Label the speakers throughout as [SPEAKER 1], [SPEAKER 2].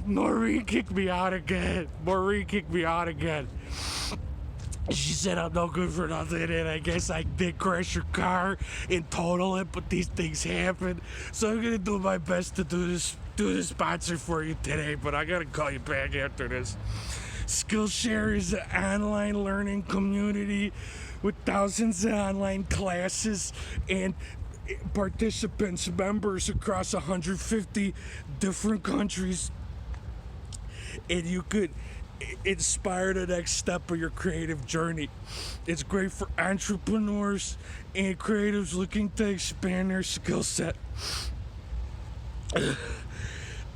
[SPEAKER 1] Maureen kicked me out again. She said I'm no good for nothing, and I guess I did crash your car and total it, but these things happen. So I'm gonna do my best to do the sponsor for you today, but I gotta call you back after this. Skillshare is an online learning community with thousands of online classes and participants, members across 150 different countries, and you could inspire the next step of your creative journey. It's great for entrepreneurs and creatives looking to expand their skill set.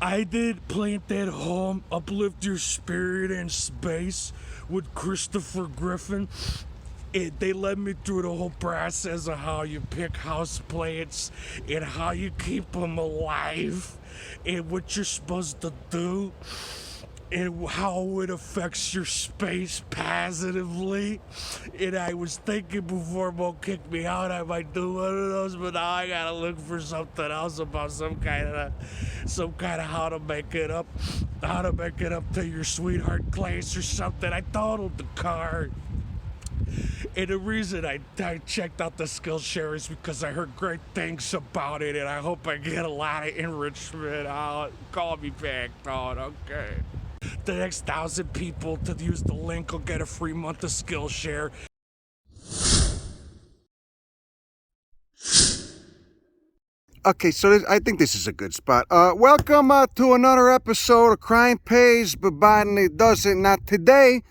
[SPEAKER 1] I did Plant that Home, Uplift Your Spirit in Space with Christopher Griffin. They led me through the whole process of how you pick house plants and how you keep them alive and what you're supposed to do and how it affects your space positively. And I was thinking before Mo kicked me out I might do one of those, but now I gotta look for something else about some kind of how to make it up to your sweetheart class or something. I totaled the car. And the reason I checked out the Skillshare is because I heard great things about it, and I hope I get a lot of enrichment. Call me back, Todd, okay? The next 1,000 people to use the link will get a free month of Skillshare.
[SPEAKER 2] Okay, so I think this is a good spot. Welcome to another episode of Crime Pays, but Botany Doesn't. Not today.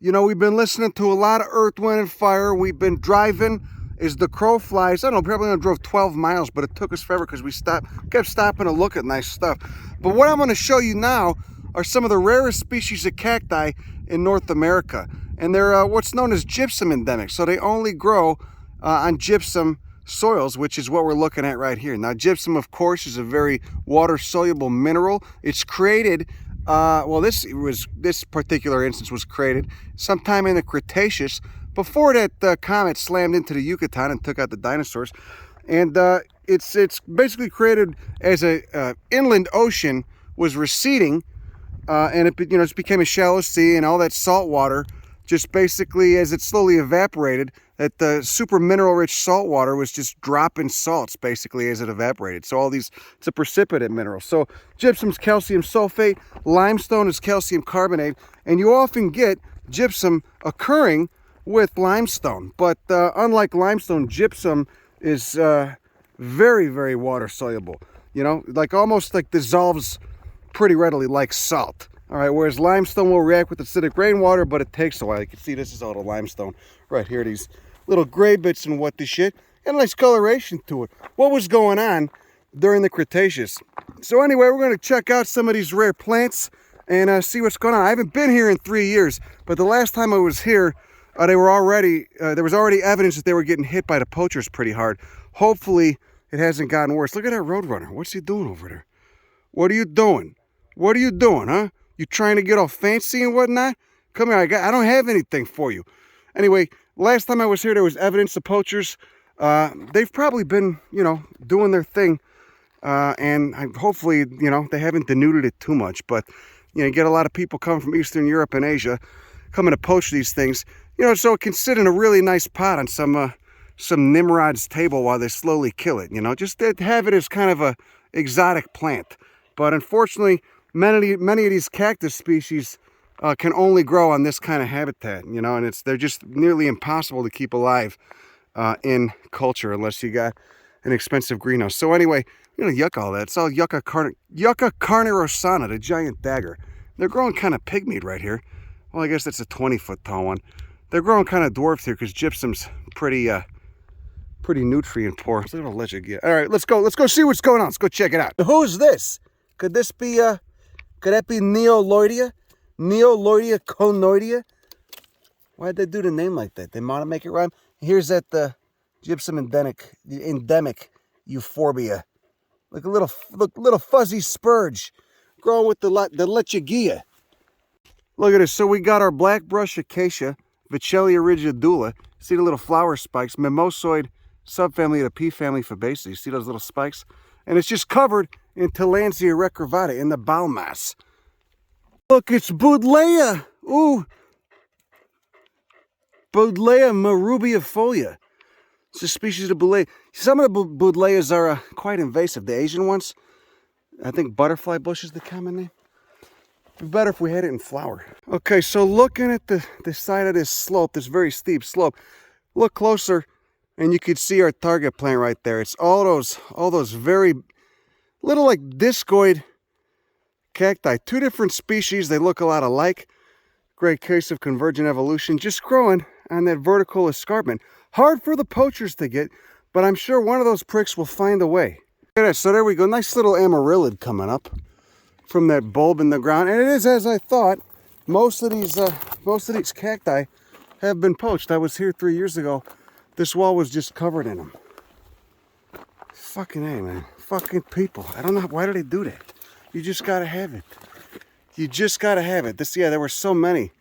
[SPEAKER 2] You know, we've been listening to a lot of Earth, Wind, and Fire. We've been driving as the crow flies. I don't know, probably only drove 12 miles, but it took us forever because we kept stopping to look at nice stuff. But what I'm going to show you now are some of the rarest species of cacti in North America. And they're what's known as gypsum endemics. So they only grow on gypsum soils, which is what we're looking at right here. Now, gypsum, of course, is a very water-soluble mineral. It's created... this particular instance was created sometime in the Cretaceous, before that comet slammed into the Yucatan and took out the dinosaurs. And it's basically created as a inland ocean was receding, and it became a shallow sea, and all that salt water just basically, as it slowly evaporated, that the super mineral rich salt water was just dropping salts basically as it evaporated. So it's a precipitate mineral. So gypsum's calcium sulfate, limestone is calcium carbonate, and you often get gypsum occurring with limestone. But unlike limestone, gypsum is very, very water soluble. You know, almost dissolves pretty readily like salt. All right, whereas limestone will react with acidic rainwater, but it takes a while. You can see this is all the limestone right here, these little gray bits and what the shit, and a nice coloration to it. What was going on during the Cretaceous? So anyway, we're going to check out some of these rare plants and see what's going on. I haven't been here in 3 years, but the last time I was here, there was already evidence that they were getting hit by the poachers pretty hard. Hopefully, it hasn't gotten worse. Look at that roadrunner. What's he doing over there? What are you doing? What are you doing, huh? You trying to get all fancy and whatnot? Come here, I don't have anything for you. Anyway, last time I was here, there was evidence of poachers. They've probably been, doing their thing. And hopefully, they haven't denuded it too much. But, you get a lot of people coming from Eastern Europe and Asia coming to poach these things. So it can sit in a really nice pot on some Nimrod's table while they slowly kill it. Just to have it as kind of a exotic plant. But unfortunately, many of these cactus species can only grow on this kind of habitat, and they're just nearly impossible to keep alive in culture unless you got an expensive greenhouse. So anyway, yuck all that. It's all Yucca carnerosana, the giant dagger. They're growing kind of pygmied right here. Well, I guess that's a 20-foot tall one. They're growing kind of dwarfed here because gypsum's pretty nutrient poor. Look at the legend get. All right, let's go see what's going on. Let's go check it out. Who's this? Could that be Neoloidea? Neoloidea conoidea? Why'd they do the name like that? They want to make it rhyme? Here's the gypsum endemic Euphorbia. Like a little fuzzy spurge growing with the lechugia. Look at this. So we got our black brush acacia, Wedelia rigidula. See the little flower spikes, mimosoid subfamily of the pea family Fabaceae. See those little spikes? and it's just covered in Tillandsia recurvata in the biomass. Look, it's Wedelia. Ooh, Wedelia marubiifolia. It's a species of Wedelia. Some of the Wedelias are quite invasive. The Asian ones, I think butterfly bush is the common name. It'd be better if we had it in flower. Okay, so looking at the side of this slope, this very steep slope, look closer and you could see our target plant right there. It's all those very little like discoid cacti. Two different species, they look a lot alike. Great case of convergent evolution, just growing on that vertical escarpment. Hard for the poachers to get, but I'm sure one of those pricks will find a way. Look at that, so there we go, nice little amarylid coming up from that bulb in the ground. And it is as I thought, most of these cacti have been poached. I was here 3 years ago. This wall was just covered in them. Fucking A, man. Fucking people. I don't know, why do they do that? You just gotta have it. You just gotta have it. Yeah, there were so many.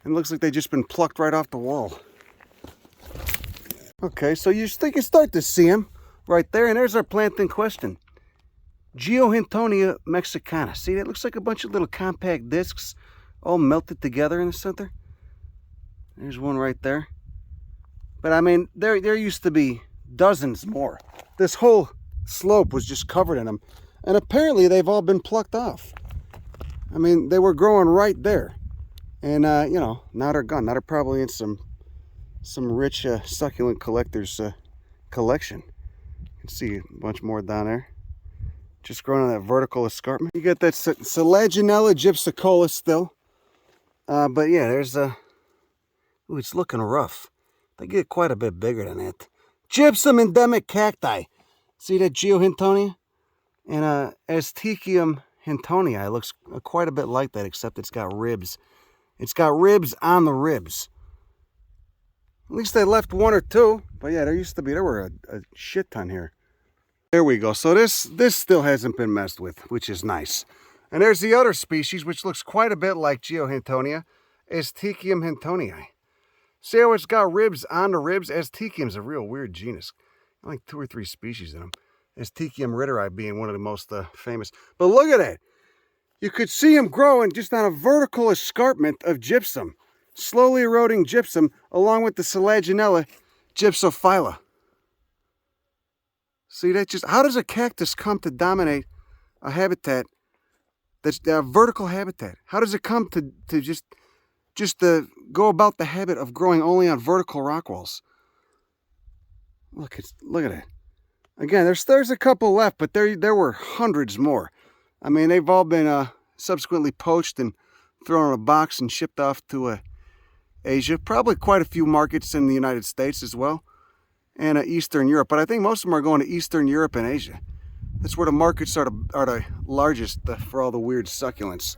[SPEAKER 2] It looks like they've just been plucked right off the wall. Okay, so you can start to see them right there. And there's our plant in question. Geohintonia mexicana. See, that looks like a bunch of little compact discs all melted together in the center. There's one right there. But I mean, there used to be dozens more. This whole slope was just covered in them. And apparently they've all been plucked off. I mean, they were growing right there. And, you know, now they're gone. Now they're probably in some rich succulent collector's collection. You can see a bunch more down there. Just growing on that vertical escarpment. You get that Selaginella gypsicola still. But yeah, there's ooh, it's looking rough. They get quite a bit bigger than that. Gypsum endemic cacti. See that Geohintonia? And Asteraceae hintonii looks quite a bit like that, except it's got ribs. It's got ribs on the ribs. At least they left one or two. But yeah, there were a shit ton here. There we go. So this still hasn't been messed with, which is nice. And there's the other species, which looks quite a bit like Geohintonia, Asteraceae hintonii. See how it's got ribs on the ribs? Asteraceae's a real weird genus. Like 2 or 3 species in them. Asteraceae ritteri being one of the most famous. But look at that. You could see them growing just on a vertical escarpment of gypsum. Slowly eroding gypsum along with the Selaginella gypsophylla. See that? Just how does a cactus come to dominate a habitat that's a vertical habitat? How does it come to just go about the habit of growing only on vertical rock walls? Look at it. Again, there's a couple left, but there were hundreds more. I mean, they've all been subsequently poached and thrown in a box and shipped off to Asia. Probably quite a few markets in the United States as well, and Eastern Europe. But I think most of them are going to Eastern Europe and Asia. That's where the markets are the largest for all the weird succulents.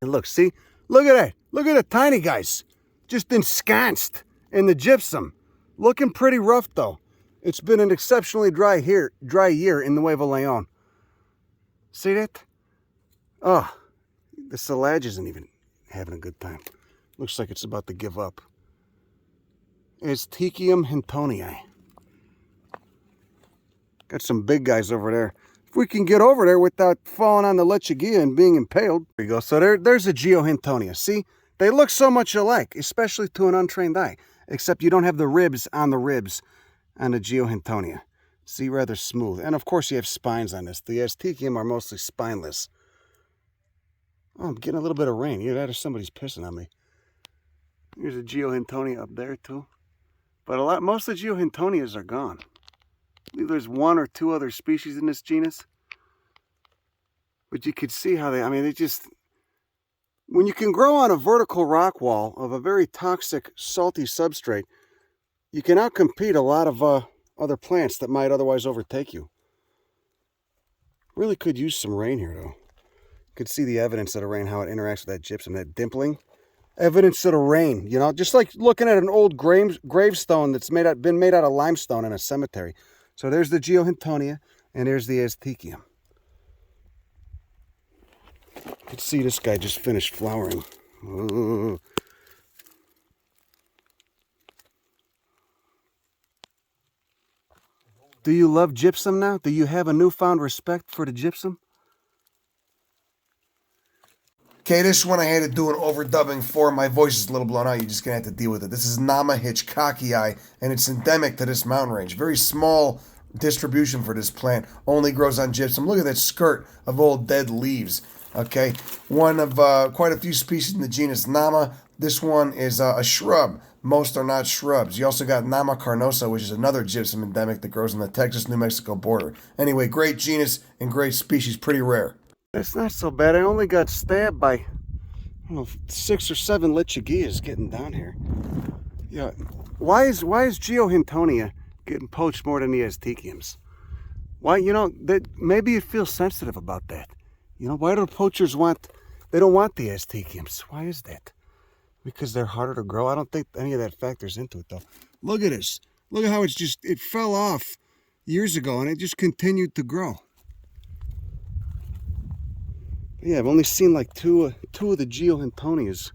[SPEAKER 2] And look, see? Look at that. Look at the tiny guys. Just ensconced in the gypsum. Looking pretty rough, though. It's been an exceptionally dry year in Nuevo Leon. See that? Oh, the silage isn't even having a good time. Looks like it's about to give up. Asteraceae hintonii. Got some big guys over there. If we can get over there without falling on the lechuguilla and being impaled. There we go. So there's a Geohintonia. See? They look so much alike, especially to an untrained eye. Except you don't have the ribs on the Geohintonia. See, rather smooth. And of course you have spines on this. The Asteraceae are mostly spineless. Oh, I'm getting a little bit of rain. Either that or somebody's pissing on me. Here's a Geohintonia up there too. But most of the Geohintonias are gone. I believe there's 1 or 2 other species in this genus. But you could see how when you can grow on a vertical rock wall of a very toxic, salty substrate, you can outcompete a lot of other plants that might otherwise overtake you. Really could use some rain here, though. You could see the evidence of the rain, how it interacts with that gypsum, that dimpling. Evidence of the rain, you know, just like looking at an old gravestone that's been made out of limestone in a cemetery. So there's the Geohintonia, and there's the Asteraceae. You can see this guy just finished flowering. Ooh. Do you love gypsum now? Do you have a newfound respect for the gypsum? Okay, this one I had to do an overdubbing for. My voice is a little blown out. You're just going to have to deal with it. This is Mammillaria, and it's endemic to this mountain range. Very small distribution for this plant. Only grows on gypsum. Look at that skirt of old dead leaves. Okay, one of quite a few species in the genus Nama. This one is a shrub. Most are not shrubs. You also got Nama carnosa, which is another gypsum endemic that grows on the Texas-New Mexico border. Anyway, great genus and great species. Pretty rare. That's not so bad. I only got stabbed by, I don't know, 6 or 7 lichigillas getting down here. Yeah. Why is Geohintonia getting poached more than the Aztekiums? Why, that maybe you feel sensitive about that. Why do the poachers they don't want the Aztekiums? Why is that? Because they're harder to grow? I don't think any of that factors into it, though. Look at this. Look at how it fell off years ago, and it just continued to grow. Yeah, I've only seen like two of the Geohintonias.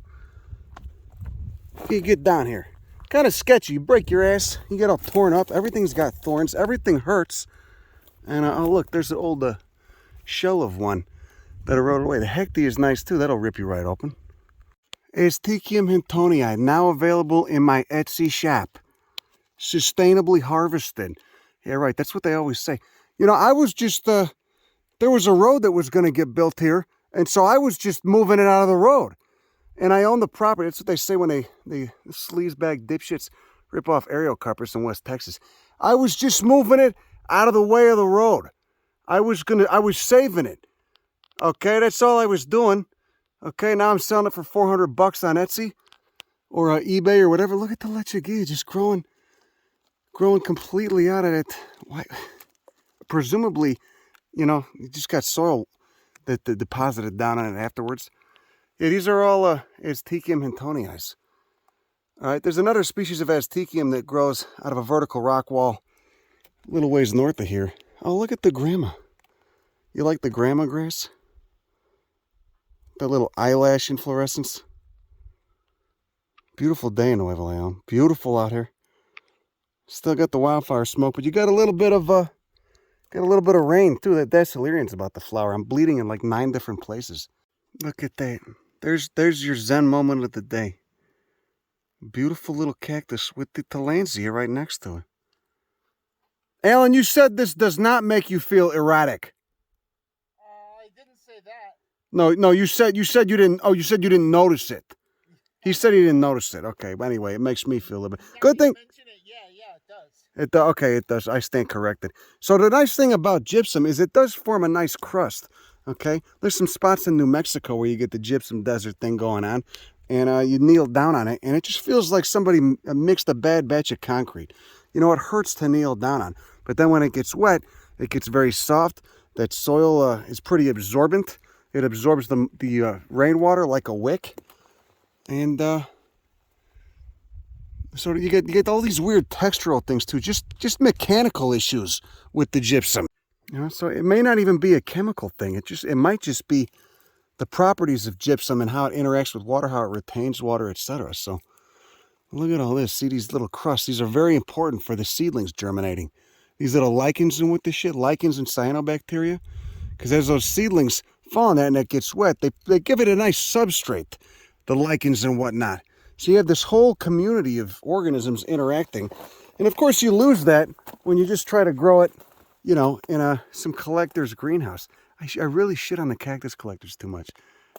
[SPEAKER 2] You get down here. Kind of sketchy. You break your ass, you get all torn up. Everything's got thorns. Everything hurts. And oh, look, there's an old shell of one that I rode away. The Hecti is nice too. That'll rip you right open. Aztekium hintonii, now available in my Etsy shop. Sustainably harvested. Yeah, right. That's what they always say. I was just, there was a road that was going to get built here. And so I was just moving it out of the road. And I own the property. That's what they say when the sleazebag dipshits rip off aerial carpets in West Texas. I was just moving it out of the way of the road. I was saving it. Okay, that's all I was doing. Okay, now I'm selling it for $400 on Etsy or eBay or whatever. Look at the lechugilla just growing completely out of it. Why? Presumably, you just got soil that deposited down on it afterwards. Yeah, these are all Aztekium hintonii. All right, there's another species of Aztekium that grows out of a vertical rock wall a little ways north of here. Oh, look at the grama. You like the grama grass? That little eyelash inflorescence. Beautiful day in Nuevo Leon. Beautiful out here. Still got the wildfire smoke, but you got a little bit of rain too. That Dasylirian's about to flower. I'm bleeding in like 9 different places. Look at that. There's your Zen moment of the day. Beautiful little cactus with the tillandsia right next to it. Alan, you said this does not make you feel erratic.
[SPEAKER 3] I didn't say that.
[SPEAKER 2] No, you said you didn't. Oh, you said you didn't notice it. He said he didn't notice it. Okay, but anyway, it makes me feel a little bit. Good thing.
[SPEAKER 3] Yeah, it does.
[SPEAKER 2] Okay, it does. I stand corrected. So the nice thing about gypsum is it does form a nice crust. Okay, there's some spots in New Mexico where you get the gypsum desert thing going on, and you kneel down on it, and it just feels like somebody mixed a bad batch of concrete. It hurts to kneel down on, but then when it gets wet, it gets very soft. That soil is pretty absorbent. It absorbs the rainwater like a wick, and so you get all these weird textural things too. Just mechanical issues with the gypsum. So it may not even be a chemical thing. It might just be the properties of gypsum and how it interacts with water, how it retains water, etc. So look at all this. See these little crusts. These are very important for the seedlings germinating. These little lichens and what this shit, lichens and cyanobacteria. Because as those seedlings fall on that and it gets wet, they give it a nice substrate, the lichens and whatnot. So you have this whole community of organisms interacting. And of course you lose that when you just try to grow it, in some collector's greenhouse. I really shit on the cactus collectors too much,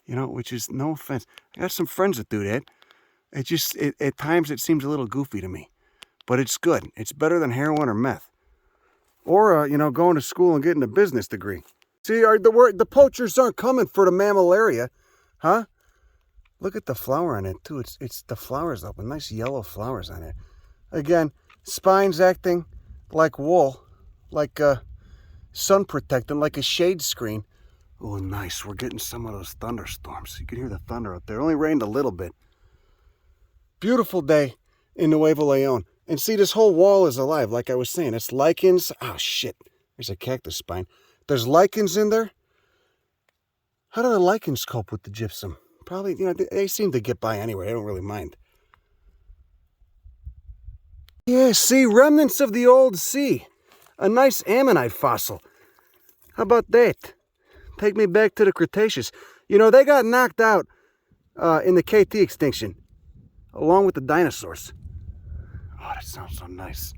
[SPEAKER 2] which is no offense. I got some friends that do that. At times it seems a little goofy to me, but it's good. It's better than heroin or meth. Or, going to school and getting a business degree. See, the poachers aren't coming for the Mammillaria, huh? Look at the flower on it too. It's the flowers open, nice yellow flowers on it. Again, spines acting like wool. Like sun protectant, like a shade screen. Oh, nice. We're getting some of those thunderstorms. You can hear the thunder up there. It only rained a little bit. Beautiful day in Nuevo Leon. And see, this whole wall is alive. Like I was saying, it's lichens. Oh, shit. There's a cactus spine. There's lichens in there. How do the lichens cope with the gypsum? Probably, they seem to get by anyway. I don't really mind. Yeah, see, remnants of the old sea. a nice ammonite fossil. How about that? Take me back to the Cretaceous. You know, they got knocked out in the KT extinction, along with the dinosaurs. Oh, that sounds so nice.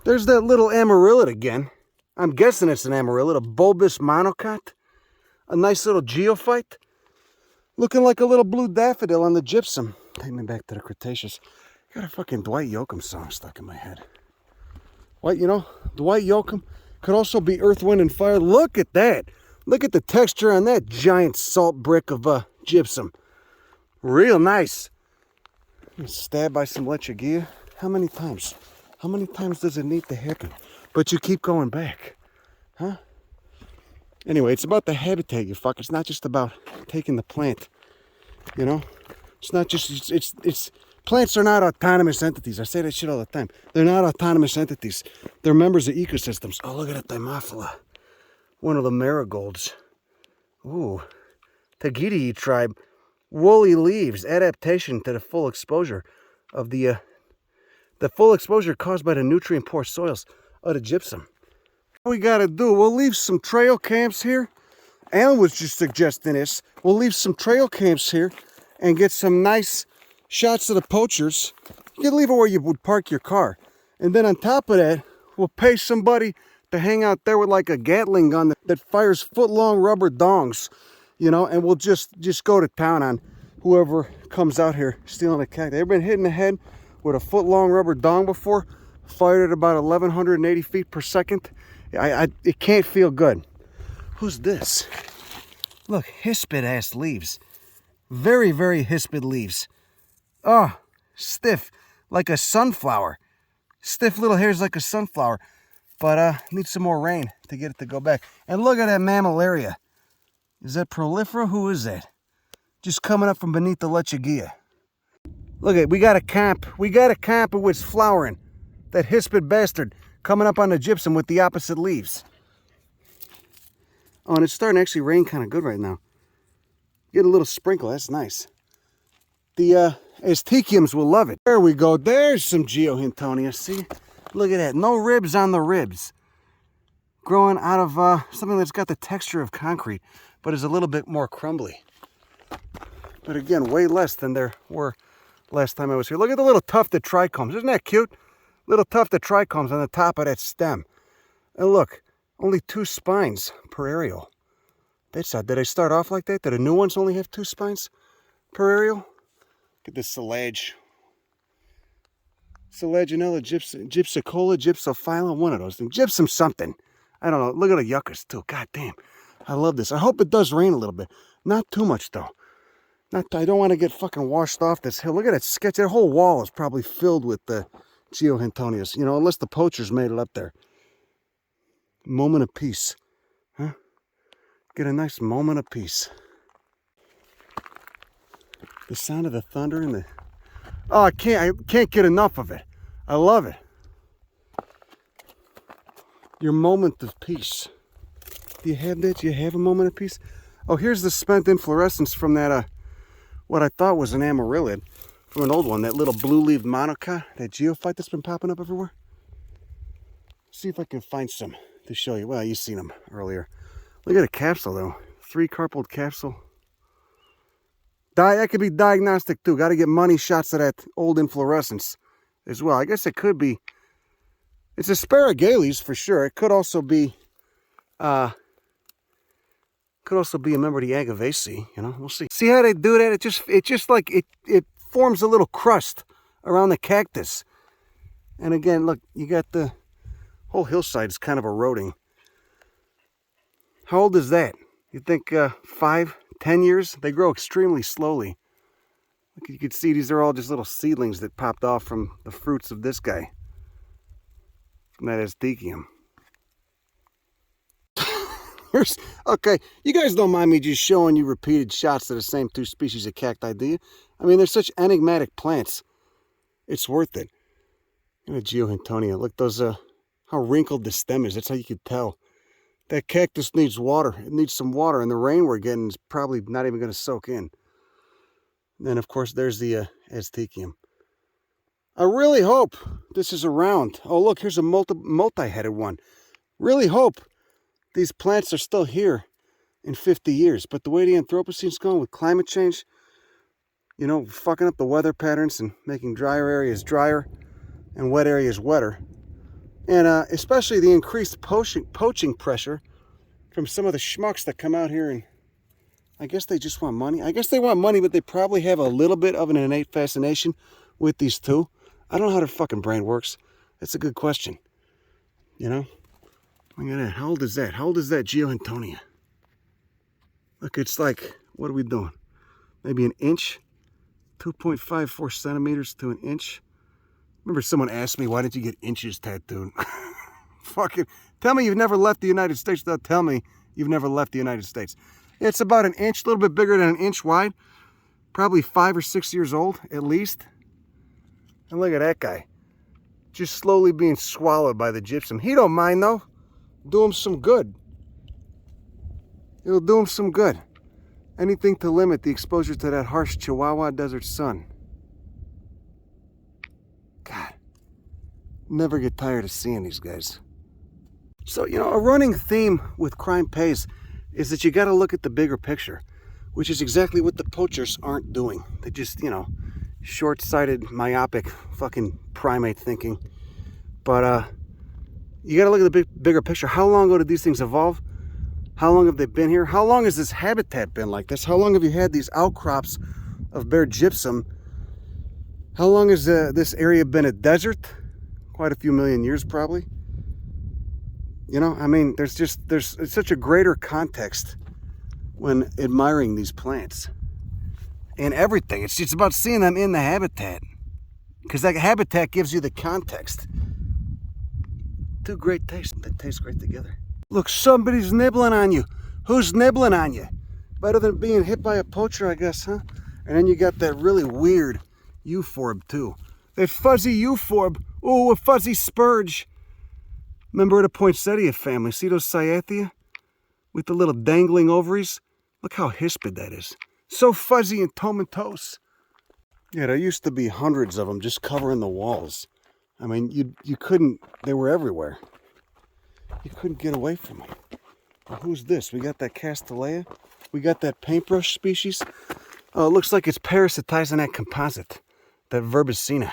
[SPEAKER 2] There's that little amaryllis again. I'm guessing it's an amaryllis, a bulbous monocot. A nice little geophyte. Looking like a little blue daffodil on the gypsum. Take me back to the Cretaceous. Got a fucking Dwight Yoakam song stuck in my head. What, you know, Dwight Yoakam could also be Earth, Wind, and Fire. Look at that. Look at the texture on that giant salt brick of gypsum. Real nice. Stabbed by some lechugia. How many times? How many times does it need to happen? But you keep going back. Huh? Anyway, it's about the habitat, you fuck. It's not just about taking the plant. You know? It's not just, it's plants are not autonomous entities. I say that shit all the time. They're not autonomous entities. They're members of ecosystems. Oh, look at that Dimorphala. One of the marigolds. Ooh. Tagidi tribe. Woolly leaves. Adaptation to the full exposure of the full exposure caused by the nutrient poor soils of the gypsum. What we gotta do, we'll leave some trail camps here. Alan was just suggesting this. We'll leave some trail camps here and get some nice shots of the poachers. You can leave it where you would park your car. And then on top of that, we'll pay somebody to hang out there with like a Gatling gun that fires foot-long rubber dongs, you know, and we'll just go to town on whoever comes out here stealing a cacti. Ever been hit in the head with a foot-long rubber dong before? Fired at about 1,180 feet per second. It can't feel good. Who's this? Look, hispid-ass leaves. Very, very hispid leaves. Oh, stiff, like a sunflower. Stiff little hairs like a sunflower. But needs some more rain to get it to go back. And look at that Mammillaria. Is that prolifera? Who is that? Just coming up from beneath the lechugia. Look at, we got a camp. We got a camp with it's flowering. That hispid bastard coming up on the gypsum with the opposite leaves. Oh, and it's starting to actually rain kind of good right now. Get a little sprinkle, that's nice. The Asteraceae will love it. There we go, there's some Geohintonia, see? Look at that, no ribs on the ribs. Growing out of something that's got the texture of concrete, but is a little bit more crumbly. But again, way less than there were last time I was here. Look at the little tufted trichomes, isn't that cute? Little tufted trichomes on the top of that stem. And look, only 2 spines per aerial. That's odd. Did I start off like that? Did the new ones only have 2 spines per aerial? Look at this silage. Selaginella, gypsicola, gypsophyllum, one of those things. Gypsum something. I don't know. Look at the yuccas too. God damn. I love this. I hope it does rain a little bit. Not too much though. I don't want to get fucking washed off this hill. Look at that sketch. That whole wall is probably filled with the Geohintonias. You know, unless the poachers made it up there. Moment of peace. Huh? Get a nice moment of peace. The sound of the thunder and the... Oh, I can't get enough of it. I love it. Your moment of peace. Do you have that? Do you have a moment of peace? Oh, here's the spent inflorescence from that, what I thought was an amaryllis. From an old one, that little blue-leaved monocot, that geophyte that's been popping up everywhere. See if I can find some to show you. Well, you've seen them earlier. Look at a capsule, though. 3-carpelled capsule. That could be diagnostic, too. Got to get money shots of that old inflorescence as well. I guess it could be... It's asparagales, for sure. It could also be... a member of the Agaveaceae, you know. We'll see. See how they do that? It just like... It forms a little crust around the cactus. And again, look, you got the whole hillside is kind of eroding. How old is that? You think 5, 10 years? They grow extremely slowly. Look, you can see these are all just little seedlings that popped off from the fruits of this guy. From that Asteraceae. Okay, you guys don't mind me just showing you repeated shots of the same 2 species of cacti, do you? I mean, they're such enigmatic plants. It's worth it. Look at Geohintonia. Look, those, how wrinkled the stem is. That's how you can tell. That cactus needs water. It needs some water, and the rain we're getting is probably not even going to soak in. And then, of course, there's the Asteraceae. I really hope this is around. Oh, look, here's a multi-headed one. Really hope these plants are still here in 50 years. But the way the Anthropocene's going with climate change, you know, fucking up the weather patterns and making drier areas drier and wet areas wetter. And especially the increased poaching pressure from some of the schmucks that come out here, and I guess they just want money. I guess they want money, but they probably have a little bit of an innate fascination with these too. I don't know how their fucking brain works. That's a good question. You know? Look at that. How old is that? How old is that Geohintonia? Look, it's like, what are we doing? Maybe an inch? 2.54 centimeters to an inch? Remember someone asked me, why did you get inches tattooed? Fucking, tell me you've never left the United States without telling me you've never left the United States. It's about an inch, a little bit bigger than an inch wide. Probably 5 or 6 years old, at least. And look at that guy. Just slowly being swallowed by the gypsum. He don't mind, though. Do him some good. It'll do him some good. Anything to limit the exposure to that harsh Chihuahua desert sun. God. Never get tired of seeing these guys. So, you know, a running theme with Crime Pays is that you got to look at the bigger picture, which is exactly what the poachers aren't doing. They just, you know, short-sighted, myopic, fucking primate thinking. But you got to look at the bigger picture. How long ago did these things evolve? How long have they been here? How long has this habitat been like this? How long have you had these outcrops of bare gypsum? How long has this area been a desert? Quite a few million years, probably. You know, I mean, there's such a greater context when admiring these plants and everything. It's just about seeing them in the habitat, because that habitat gives you the context. Two great tastes that taste great together. Look, somebody's nibbling on you. Who's nibbling on you? Better than being hit by a poacher, I guess, huh? And then you got that really weird euphorb too. That fuzzy euphorb. Ooh, a fuzzy spurge. Member of the poinsettia family. See those cyathea? With the little dangling ovaries? Look how hispid that is. So fuzzy and tomentose. Yeah, there used to be hundreds of them just covering the walls. I mean, you couldn't, they were everywhere. You couldn't get away from them. Well, who's this? We got that Castellea. We got that paintbrush species. Oh, it looks like it's parasitizing that composite. That Verbicina.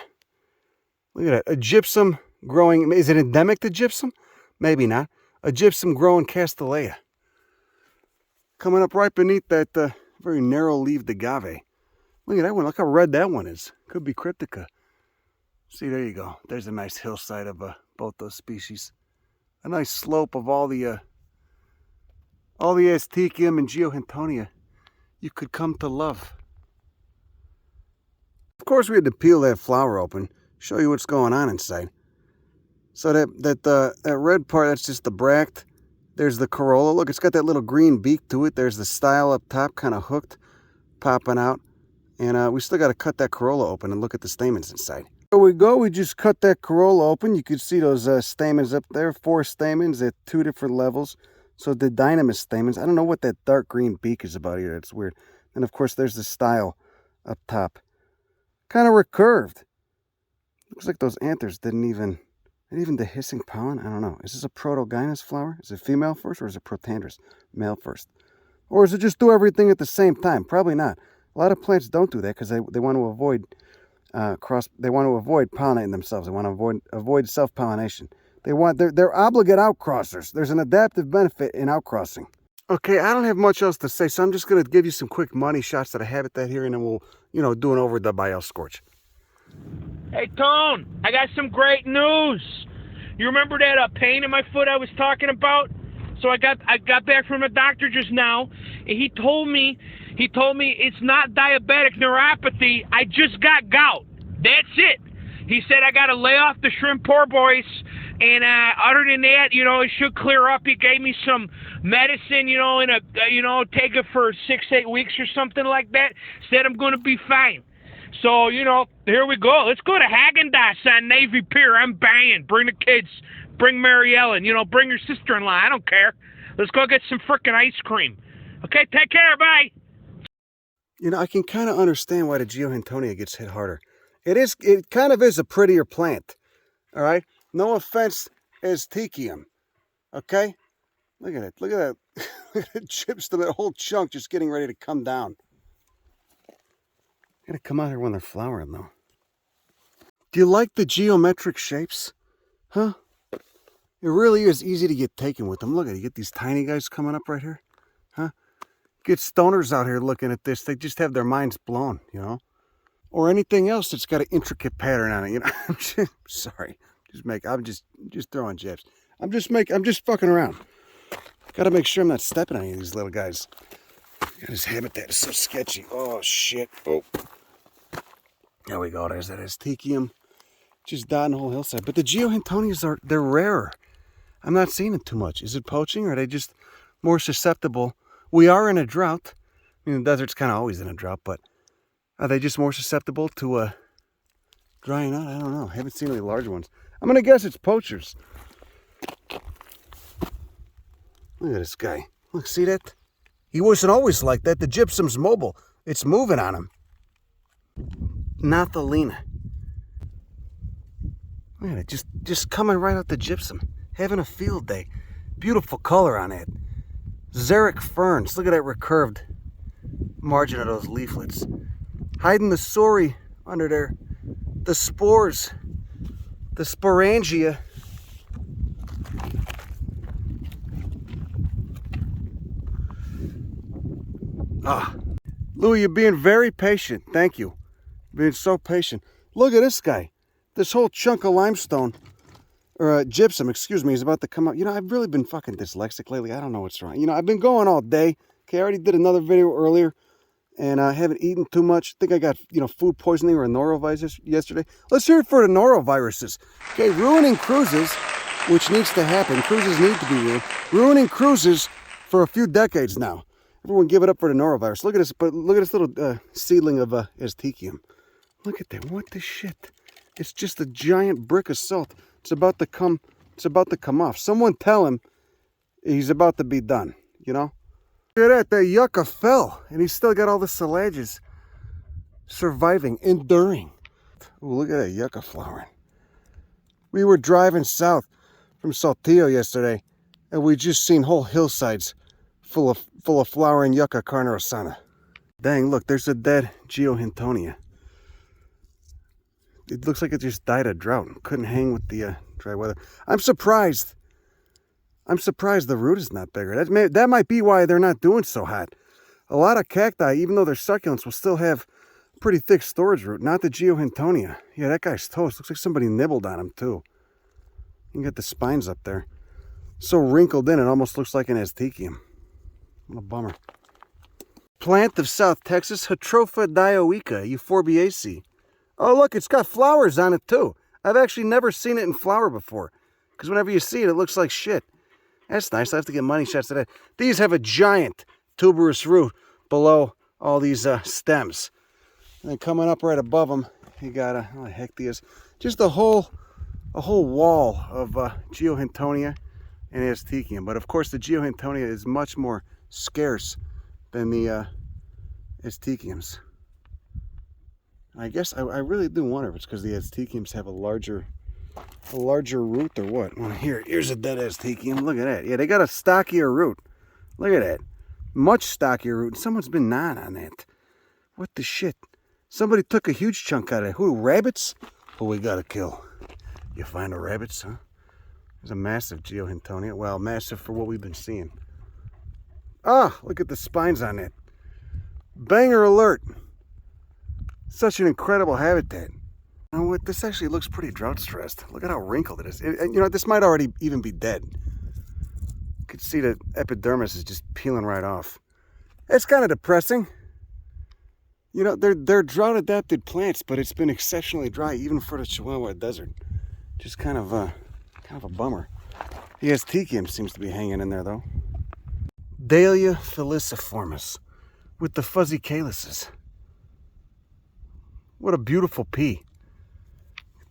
[SPEAKER 2] Look at that. A gypsum growing, is it endemic to gypsum? Maybe not. A gypsum growing Castellea. Coming up right beneath that very narrow-leaved agave. Look at that one. Look how red that one is. Could be cryptica. See, there you go. There's a nice hillside of both those species. A nice slope of all the Aztecium and Geohintonia you could come to love. Of course, we had to peel that flower open, show you what's going on inside. So that red part, that's just the bract. There's the corolla. Look, it's got that little green beak to it. There's the style up top, kind of hooked, popping out. And we still got to cut that corolla open and look at the stamens inside. There we go. We just cut that corolla open. You can see those stamens up there. 4 stamens at 2 different levels. So the dynamis stamens. I don't know what that dark green beak is about here. It's weird. And of course, there's the style up top. Kind of recurved. Looks like those anthers didn't even the hissing pollen. I don't know. Is this a protogynous flower? Is it female first or is it protandrous? Male first. Or is it just do everything at the same time? Probably not. A lot of plants don't do that because they want to avoid they want to avoid pollinating themselves. They want to avoid self-pollination. They're obligate outcrossers. There's an adaptive benefit in outcrossing. Okay, I don't have much else to say, so I'm just going to give you some quick money shots that I have at that here, and then we'll, you know, do an overdub by El Scorch.
[SPEAKER 4] Hey, Tone, I got some great news. You remember that pain in my foot I was talking about? So I got back from the doctor just now, and he told me it's not diabetic neuropathy. I just got gout. That's it. He said I got to lay off the shrimp poor boys, and other than that, you know, it should clear up. He gave me some medicine, you know, take it for 6-8 weeks or something like that. Said I'm going to be fine. So, you know, here we go. Let's go to Haagen-Dazs on Navy Pier. I'm banging. Bring the kids. Bring Mary Ellen. You know, bring your sister-in-law. I don't care. Let's go get some frickin' ice cream. Okay, take care. Bye.
[SPEAKER 2] You know, I can kind of understand why the Geohintonia gets hit harder. It kind of is a prettier plant. All right. No offense, Asteraceae. Okay. Look at it. Look at that. Look at it, chips to that whole chunk just getting ready to come down. Gotta come out here when they're flowering, though. Do you like the geometric shapes? Huh? It really is easy to get taken with them. Look at it. You get these tiny guys coming up right here. Huh? Get stoners out here looking at this. They just have their minds blown, you know? Or anything else that's got an intricate pattern on it, you know? Sorry. I'm just throwing jabs. I'm just fucking around. Gotta make sure I'm not stepping on any of these little guys. His habitat is so sketchy. Oh, shit. Oh. There we go. There's that Asteraceae. Just dotting the whole hillside. But the Geohintonias they're rarer. I'm not seeing it too much. Is it poaching or are they just more susceptible? We are in a drought. I mean, the desert's kind of always in a drought, but are they just more susceptible to drying out? I don't know. I haven't seen any large ones. I'm going to guess it's poachers. Look at this guy. Look, see that? He wasn't always like that. The gypsum's mobile. It's moving on him. Nathalina. Look at it. Just coming right out the gypsum. Having a field day. Beautiful color on it. Xeric ferns. Look at that recurved margin of those leaflets. Hiding the sori under there. The spores. The sporangia. Ah, Louis, you're being very patient. Thank you. Being so patient. Look at this guy. This whole chunk of limestone, or gypsum, excuse me, is about to come up. You know, I've really been fucking dyslexic lately. I don't know what's wrong. You know, I've been going all day. Okay, I already did another video earlier, and I haven't eaten too much. I think I got, food poisoning or a norovirus yesterday. Let's hear it for the noroviruses. Okay, ruining cruises, which needs to happen. Cruises need to be ruined. Ruining cruises for a few decades now. Everyone give it up for the norovirus. Look at this, but look at this little seedling of Asteraceae. Look at that. What the shit? It's just a giant brick of salt. It's about to come off. Someone tell him he's about to be done, you know? Look at that. That yucca fell, and he's still got all the silages surviving, enduring. Ooh, look at that yucca flowering. We were driving south from Saltillo yesterday, and we just seen whole hillsides full of flowering yucca carnerosana. Dang, look, there's a dead Geohintonia. It looks like it just died of drought. Couldn't hang with the dry weather. I'm surprised the root is not bigger. That might be why they're not doing so hot. A lot of cacti, even though they're succulents, will still have pretty thick storage root. Not the Geohintonia. Yeah, that guy's toast. Looks like somebody nibbled on him too. You can get the spines up there. So wrinkled in, it almost looks like an Asteraceae. What a bummer. Plant of South Texas, Jatropha dioica, Euphorbiaceae. Oh, look, it's got flowers on it, too. I've actually never seen it in flower before. Because whenever you see it, it looks like shit. That's nice. I have to get money shots of that. These have a giant tuberous root below all these stems. And then coming up right above them, you got oh, hectares. Just a whole wall of Geohintonia and Asteraceae. But, of course, the Geohintonia is much more scarce than the Asteraceae. I guess I really do wonder if it's because the Asteraceae have a larger root or what. Well, here's a dead Asteraceae. Look at that. Yeah, they got a stockier root. Look at that. Much stockier root. Someone's been gnawing on that. What the shit? Somebody took a huge chunk out of it. Who? Rabbits? Who we gotta kill? You find the rabbits, huh? There's a massive Geohintonia. Well, massive for what we've been seeing. Ah, look at the spines on it. Banger alert. Such an incredible habitat. You know what? This actually looks pretty drought stressed. Look at how wrinkled it is. This might already even be dead. You can see the epidermis is just peeling right off. It's kind of depressing. You know, they're drought adapted plants, but it's been exceptionally dry even for the Chihuahua Desert. Just kind of a bummer. The Asteraceae seems to be hanging in there though. Dahlia falciformis with the fuzzy calyces. What a beautiful pea.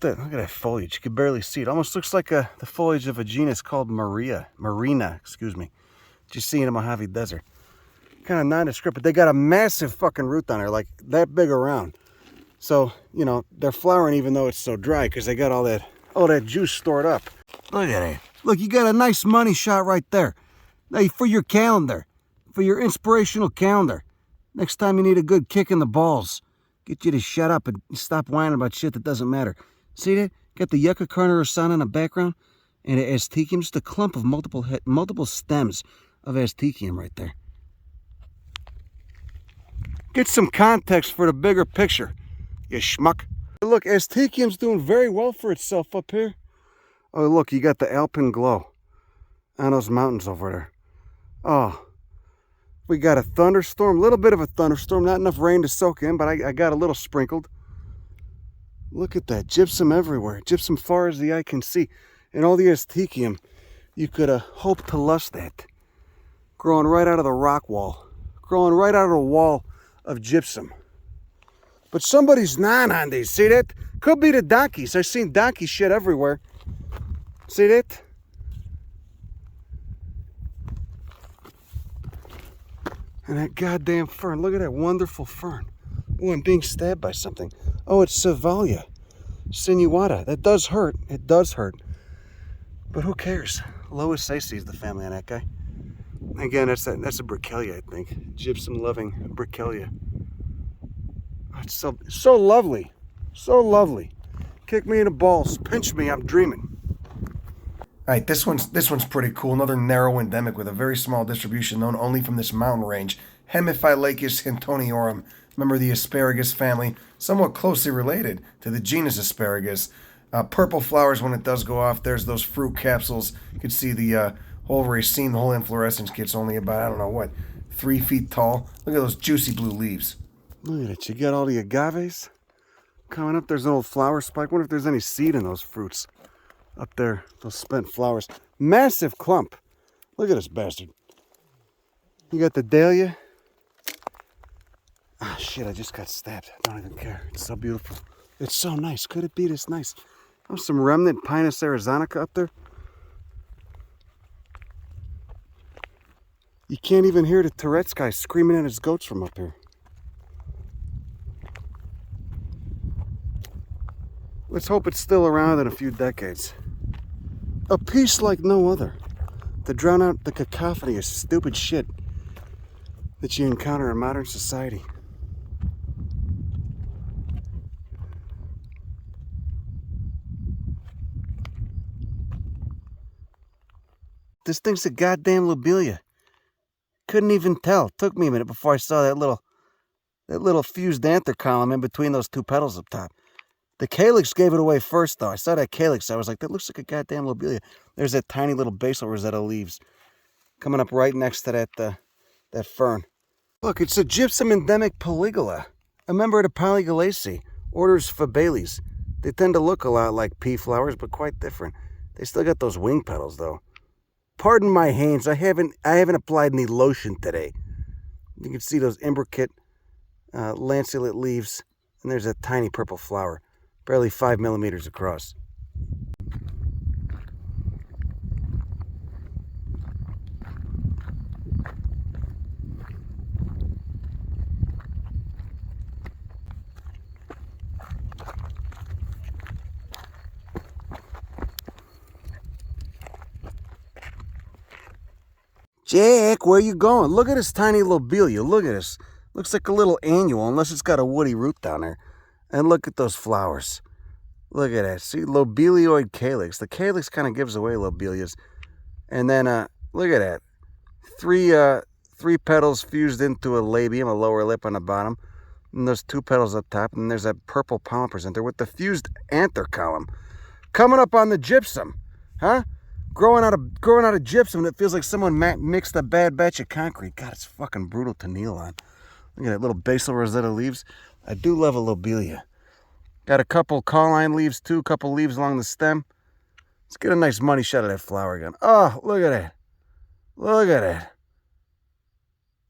[SPEAKER 2] Look at that foliage. You can barely see it. Almost looks like the foliage of a genus called Marina, excuse me. You see in the Mojave Desert. Kind of nondescript, but they got a massive fucking root down there, like that big around. So, you know, they're flowering even though it's so dry because they got all that juice stored up. Look at it. Look, you got a nice money shot right there. Now, for your calendar, for your inspirational calendar. Next time you need a good kick in the balls, get you to shut up and stop whining about shit that doesn't matter. See that? Got the yucca carnerosa in the background and an Astecium, just a clump of multiple stems of Astecium right there. Get some context for the bigger picture, you schmuck. Look, Astecium's doing very well for itself up here. Oh, look, you got the Alpine glow on those mountains over there. Oh, we got a thunderstorm, a little bit of a thunderstorm, not enough rain to soak in, but I got a little sprinkled. Look at that, gypsum everywhere, gypsum far as the eye can see. And all the Astecium you could hope to lust at. Growing right out of the rock wall, growing right out of the wall of gypsum. But somebody's gnawing on these, see that? Could be the donkeys. I've seen donkey shit everywhere. See that? And that goddamn fern. Look at that wonderful fern. Oh, I'm being stabbed by something. Oh, it's Cevalia sinuata. That does hurt. It does hurt. But who cares? Loisaceae is the family on that guy. Again, that's a Brickelia, I think. Gypsum-Loving Brickelia. Oh, it's so lovely. So lovely. Kick me in the balls. Pinch me. I'm dreaming. All right, this one's pretty cool. Another narrow endemic with a very small distribution known only from this mountain range. Hemiphylaceus hintoniorum. Remember the asparagus family, somewhat closely related to the genus asparagus. Purple flowers when it does go off. There's those fruit capsules. You can see the whole raceme, the whole inflorescence kit's only about, I don't know what, 3 feet tall. Look at those juicy blue leaves. Look at it. You got all the agaves coming up. There's an old flower spike. Wonder if there's any seed in those fruits up there. Those spent flowers. Massive clump. Look at this bastard. You got the dahlia. Ah, shit, I just got stabbed. I don't even care. It's so beautiful. It's so nice. Could it be this nice? Oh, some remnant Pinus arizonica up there. You can't even hear the Tourette's guy screaming at his goats from up here. Let's hope it's still around in a few decades. A piece like no other to drown out the cacophony of stupid shit that you encounter in modern society. This thing's a goddamn lobelia. Couldn't even tell. Took me a minute before I saw that little fused anther column in between those two petals up top. The calyx gave it away first, though. I saw that calyx. I was like, that looks like a goddamn lobelia. There's that tiny little basal rosette leaves coming up right next to that fern. Look, it's a gypsum endemic polygala, a member of the Polygalaceae, orders Phobales. They tend to look a lot like pea flowers, but quite different. They still got those wing petals, though. Pardon my hands. I haven't applied any lotion today. You can see those imbricate, lanceolate leaves, and there's a tiny purple flower, barely 5 millimeters across. Jack, where you going? Look at this tiny lobelia. Look at this. Looks like a little annual, unless it's got a woody root down there. And look at those flowers. Look at that. See, lobelioid calyx. The calyx kind of gives away lobelias. And then, look at that. Three petals fused into a labium, a lower lip on the bottom. And those 2 petals up top. And there's that purple pollen presenter with the fused anther column. Coming up on the gypsum. Huh? Growing out of gypsum, and it feels like someone mixed a bad batch of concrete. God, it's fucking brutal to kneel on. Look at that little basal rosetta leaves. I do love a lobelia. Got a couple cauline leaves too, a couple leaves along the stem. Let's get a nice money shot of that flower again. Oh, look at that. Look at that.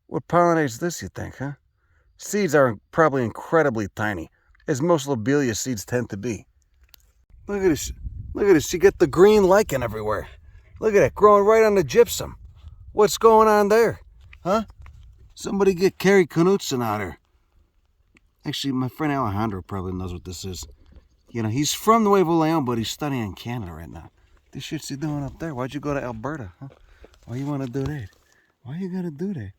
[SPEAKER 2] What pollinates this, you think, huh? Seeds are probably incredibly tiny, as most lobelia seeds tend to be. Look at this. Look at this. You get the green lichen everywhere. Look at it, growing right on the gypsum. What's going on there? Huh? Somebody get Carrie Knutson out here. Actually, my friend Alejandro probably knows what this is. You know, he's from Nuevo Leon, but he's studying in Canada right now. This shit's he doing up there. Why'd you go to Alberta, huh? Why you want to do that? Why you gonna do that?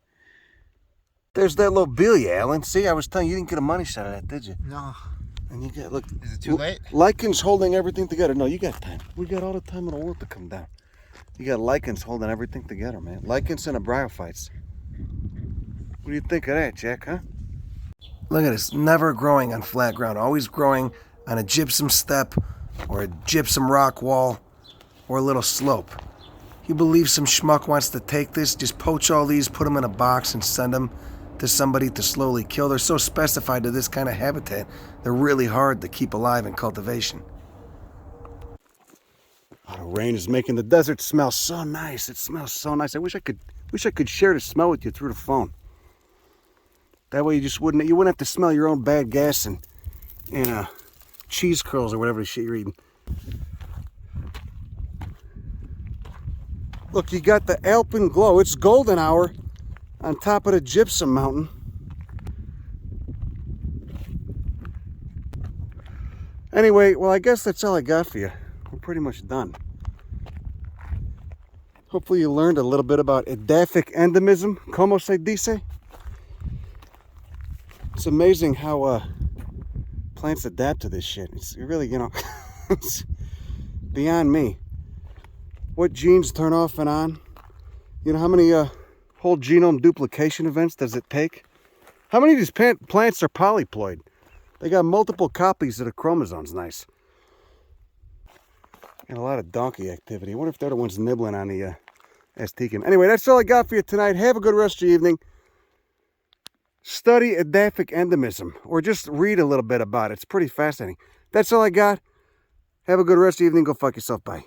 [SPEAKER 2] There's that lobelia, Alan. See, I was telling you, you didn't get a money shot of that, did you?
[SPEAKER 3] No.
[SPEAKER 2] And you got, look.
[SPEAKER 3] Is it too late?
[SPEAKER 2] Lichens holding everything together. No, you got time. We got all the time in the world to come down. You got lichens holding everything together, man. Lichens and bryophytes. What do you think of that, Jack, huh? Look at this. Never growing on flat ground. Always growing on a gypsum step or a gypsum rock wall or a little slope. You believe some schmuck wants to take this, just poach all these, put them in a box and send them to somebody to slowly kill. They're so specified to this kind of habitat, they're really hard to keep alive in cultivation. Oh, the rain is making the desert smell so nice. It smells so nice. I wish I could share the smell with you through the phone. That way you wouldn't have to smell your own bad gas and cheese curls or whatever the shit you're eating. Look, you got the alpenglow. It's golden hour on top of the gypsum mountain. Anyway, well, I guess that's all I got for you. We're pretty much done. Hopefully you learned a little bit about edaphic endemism. Como se dice? It's amazing how plants adapt to this shit. It's really, you know, it's beyond me. What genes turn off and on? You know, how many whole genome duplication events does it take? How many of these plants are polyploid? They got multiple copies of the chromosomes. Nice. And a lot of donkey activity. I wonder if they're the ones nibbling on the Aztecum. Anyway, that's all I got for you tonight. Have a good rest of your evening. Study edaphic endemism, or just read a little bit about it. It's pretty fascinating. That's all I got. Have a good rest of your evening. Go fuck yourself. Bye.